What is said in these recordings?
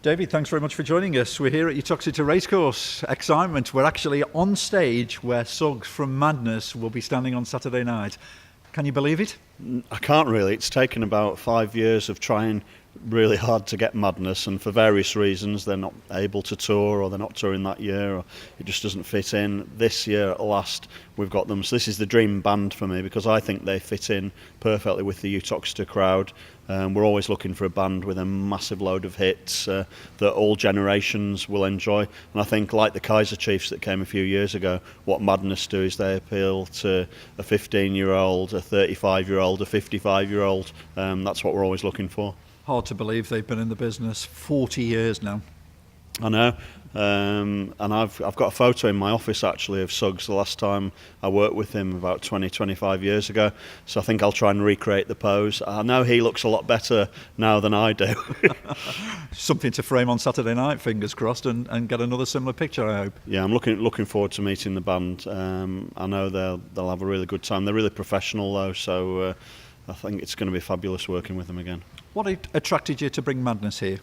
David, thanks very much for joining us. We're here at Uttoxeter Race Course. Excitement. We're actually on stage where Suggs from Madness will be standing on Saturday night. Can you believe it? I can't really. It's taken about 5 years of trying really hard to get Madness, and for various reasons they're not able to tour, or they're not touring that year, or it just doesn't fit in. This year at last we've got them, so this is the dream band for me because I think they fit in perfectly with the Uttoxeter crowd. We're always looking for a band with a massive load of hits that all generations will enjoy, and I think, like the Kaiser Chiefs that came a few years ago, what Madness do is they appeal to a 15-year-old, a 35-year-old, a 55-year-old. That's what we're always looking for. Hard to believe they've been in the business 40 years now. I know, and I've got a photo in my office actually of Suggs the last time I worked with him about 20-25 years ago, so I think I'll try and recreate the pose. I know he looks a lot better now than I do. Something to frame on Saturday night, fingers crossed, and get another similar picture, I hope. Yeah, I'm looking forward to meeting the band. I know they'll have a really good time. They're really professional though, so I think it's going to be fabulous working with them again. What attracted you to bring Madness here?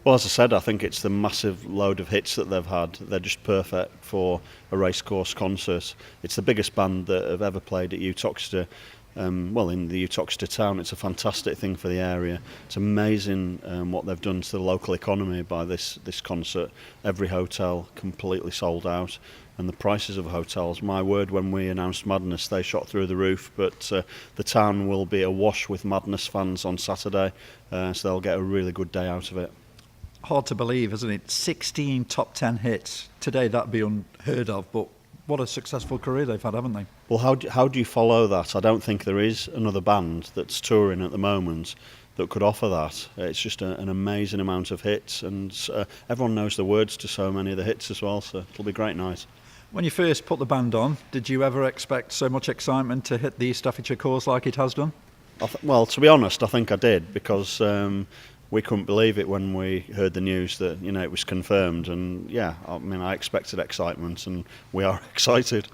Well, as I said, I think it's the massive load of hits that they've had. They're just perfect for a racecourse concert. It's the biggest band that have ever played at Uttoxeter. In the Uttoxeter town. It's a fantastic thing for the area. It's amazing what they've done to the local economy by this concert. Every hotel completely sold out, and the prices of hotels, my word, when we announced Madness, they shot through the roof. But the town will be awash with Madness fans on Saturday, so they'll get a really good day out of it. Hard to believe, isn't it? 16 top 10 hits. Today that'd be unheard of, but what a successful career they've had, haven't they? Well, how do you follow that? I don't think there is another band that's touring at the moment that could offer that. It's just an amazing amount of hits, and everyone knows the words to so many of the hits as well, so it'll be a great night. When you first put the band on, did you ever expect so much excitement to hit the Staffordshire course like it has done? Well, to be honest, I think I did, because we couldn't believe it when we heard the news that it was confirmed, and I expected excitement, and we are excited.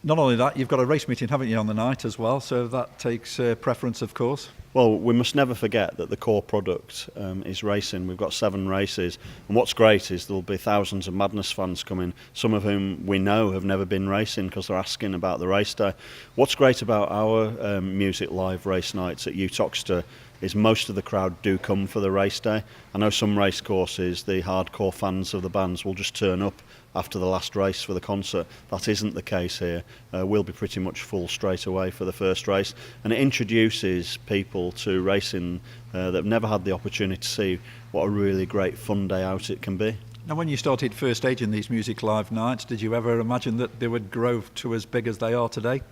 Not only that, you've got a race meeting, haven't you, on the night as well, so that takes preference, of course. Well, we must never forget that the core product is racing. We've got 7 races, and what's great is there'll be thousands of Madness fans coming, some of whom we know have never been racing because they're asking about the race day. What's great about our Music Live race nights at Uttoxeter is most of the crowd do come for the race day. I know some race courses, the hardcore fans of the bands will just turn up after the last race for the concert. That isn't the case here. We'll be pretty much full straight away for the first race, and it introduces people to racing that have never had the opportunity to see what a really great fun day out it can be. Now, when you started first staging these Music Live nights, did you ever imagine that they would grow to as big as they are today?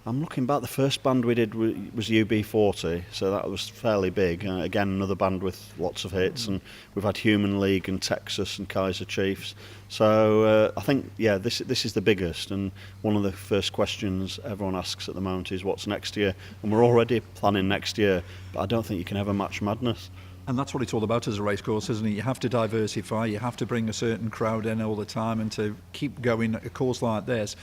I'm looking back, the first band we did was UB40, so that was fairly big. Again, another band with lots of hits, and we've had Human League and Texas and Kaiser Chiefs. So I think, this is the biggest, and one of the first questions everyone asks at the moment is what's next year, and we're already planning next year, but I don't think you can ever match Madness. And that's what it's all about as a racecourse, isn't it? You have to diversify, you have to bring a certain crowd in all the time, and to keep going at a course like this.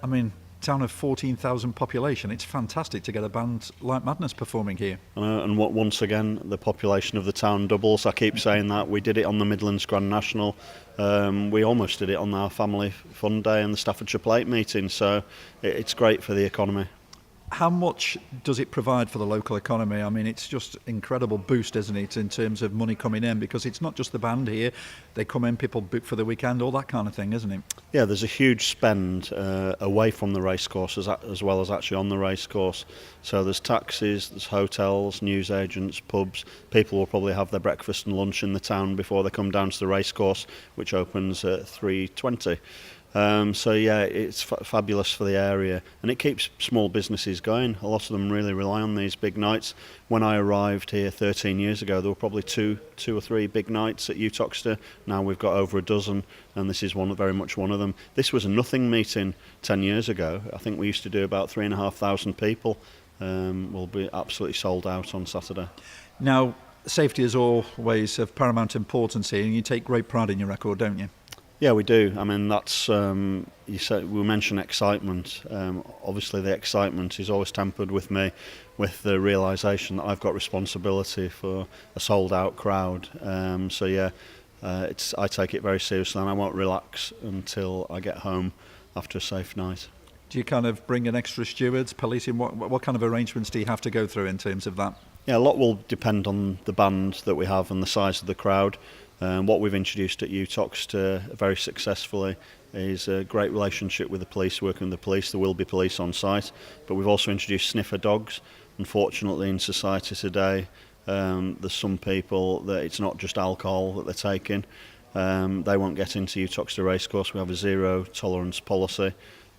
I mean, town of 14,000 population, it's fantastic to get a band like Madness performing here. And once again, the population of the town doubles. I keep saying that. We did it on the Midlands Grand National. We almost did it on our family fun day and the Staffordshire Plate meeting, so it's great for the economy. How much does it provide for the local economy? I mean, it's just incredible boost, isn't it, in terms of money coming in, because it's not just the band here. They come in, people book for the weekend, all that kind of thing, isn't it? Yeah, there's a huge spend away from the racecourse as well as actually on the racecourse. So there's taxis, there's hotels, newsagents, pubs. People will probably have their breakfast and lunch in the town before they come down to the racecourse, which opens at 3:20. It's fabulous for the area, and it keeps small businesses going. A lot of them really rely on these big nights. When I arrived here 13 years ago, there were probably two or three big nights at Uttoxeter. Now we've got over a dozen, and this is very much one of them. This was a nothing meeting 10 years ago. I think we used to do about 3,500 people. We'll be absolutely sold out on Saturday. Now, safety is always of paramount importance here, and you take great pride in your record, don't you? Yeah, we do. I mean, that's you said we mentioned excitement. Obviously, the excitement is always tempered with me, with the realisation that I've got responsibility for a sold-out crowd. So yeah, I take it very seriously, and I won't relax until I get home after a safe night. Do you kind of bring in extra stewards, policing? What kind of arrangements do you have to go through in terms of that? Yeah, a lot will depend on the band that we have and the size of the crowd. What we've introduced at Uttoxeter very successfully is a great relationship with the police, working with the police. There will be police on site, but we've also introduced sniffer dogs. Unfortunately, in society today, there's some people that it's not just alcohol that they're taking. They won't get into Uttoxeter Race Course. We have a zero tolerance policy.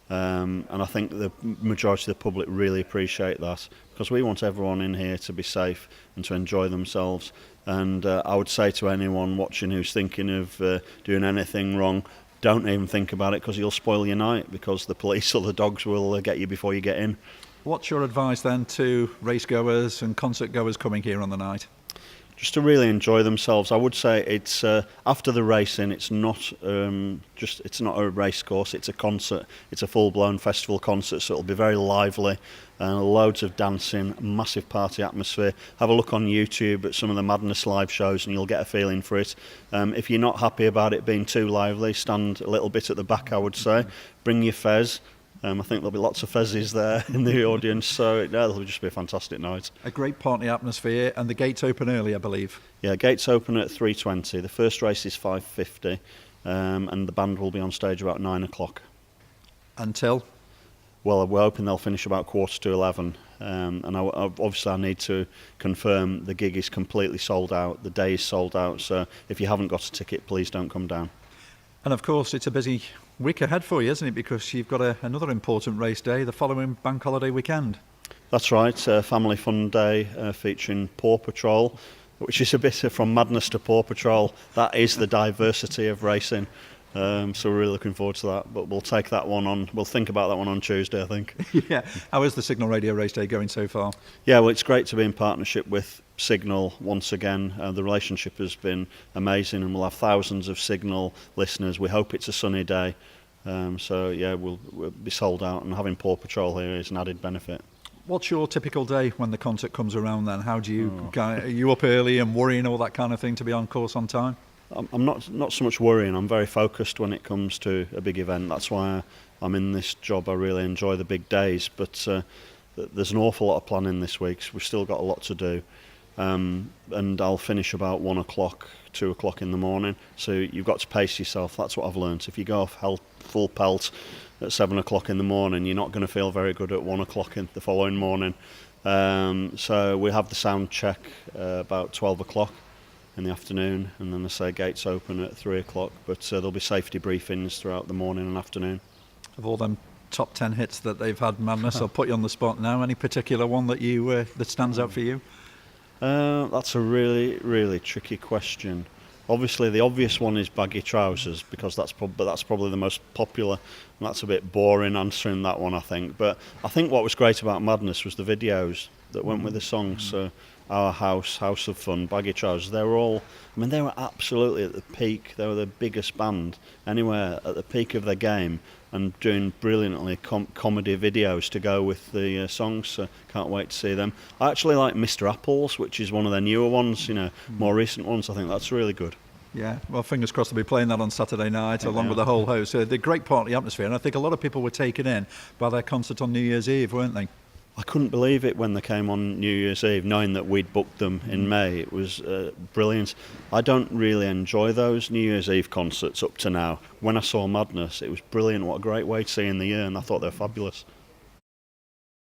And I think the majority of the public really appreciate that, because we want everyone in here to be safe and to enjoy themselves. And I would say to anyone watching who's thinking of doing anything wrong, don't even think about it, because you'll spoil your night, because the police or the dogs will get you before you get in. What's your advice then to race goers and concert goers coming here on the night? Just to really enjoy themselves. I would say it's after the racing, it's not a race course, it's a concert. It's a full-blown festival concert, so it'll be very lively, loads of dancing, massive party atmosphere. Have a look on YouTube at some of the Madness live shows and you'll get a feeling for it. If you're not happy about it being too lively, stand a little bit at the back, I would say. Bring your fez. I think there'll be lots of fezzes there in the audience, so it'll just be a fantastic night. A great party atmosphere, and the gates open early, I believe. Yeah, gates open at 3:20. The first race is 5:50, and the band will be on stage about 9 o'clock. Until? Well, we're hoping they'll finish about 11:15. And obviously I need to confirm the gig is completely sold out, the day is sold out, so if you haven't got a ticket, please don't come down. And of course, it's a busy week ahead for you, isn't it? Because you've got another important race day the following bank holiday weekend. That's right, Family Fun Day featuring Paw Patrol, which is a bit from madness to Paw Patrol. That is the diversity of racing. So we're really looking forward to that. But we'll take that one on. We'll think about that one on Tuesday, I think. Yeah. How is the Signal Radio Race Day going so far? Yeah, well, it's great to be in partnership with Signal once again. The relationship has been amazing, and we'll have thousands of Signal listeners. We hope it's a sunny day. So yeah, we'll be sold out, and having Paw Patrol here is an added benefit. What's your typical day when the concert comes around then? How do you, are you up early and worrying all that kind of thing to be on course on time? I'm not so much worrying. I'm very focused when it comes to a big event. That's why I'm in this job. I really enjoy the big days, but there's an awful lot of planning this week. So we've still got a lot to do, and I'll finish about 1 o'clock, 2 o'clock in the morning. So you've got to pace yourself. That's what I've learnt. If you go off full pelt at 7 o'clock in the morning, you're not going to feel very good at 1 o'clock in the following morning. So we have the sound check about 12 o'clock in the afternoon, and then I say gates open at 3 o'clock, but there'll be safety briefings throughout the morning and afternoon. Of all them top 10 hits that they've had, Madness, I'll put you on the spot now. Any particular one that you that stands out for you? That's a really, really tricky question. Obviously, the obvious one is Baggy Trousers, because that's probably the most popular, and that's a bit boring answering that one, I think. But I think what was great about Madness was the videos that went with the songs. So Our House, House of Fun, Baggy Trousers, they were absolutely at the peak. They were the biggest band anywhere, at the peak of their game, and doing brilliantly comedy videos to go with the songs, so can't wait to see them. I actually like Mr. Apples, which is one of their newer ones, more recent ones. I think that's really good. Yeah, well, fingers crossed they'll be playing that on Saturday night, along with the whole host. The great party atmosphere, and I think a lot of people were taken in by their concert on New Year's Eve, weren't they? I couldn't believe it when they came on New Year's Eve, knowing that we'd booked them in May. It was brilliant. I don't really enjoy those New Year's Eve concerts up to now. When I saw Madness, it was brilliant. What a great way to see in the year, and I thought they were fabulous.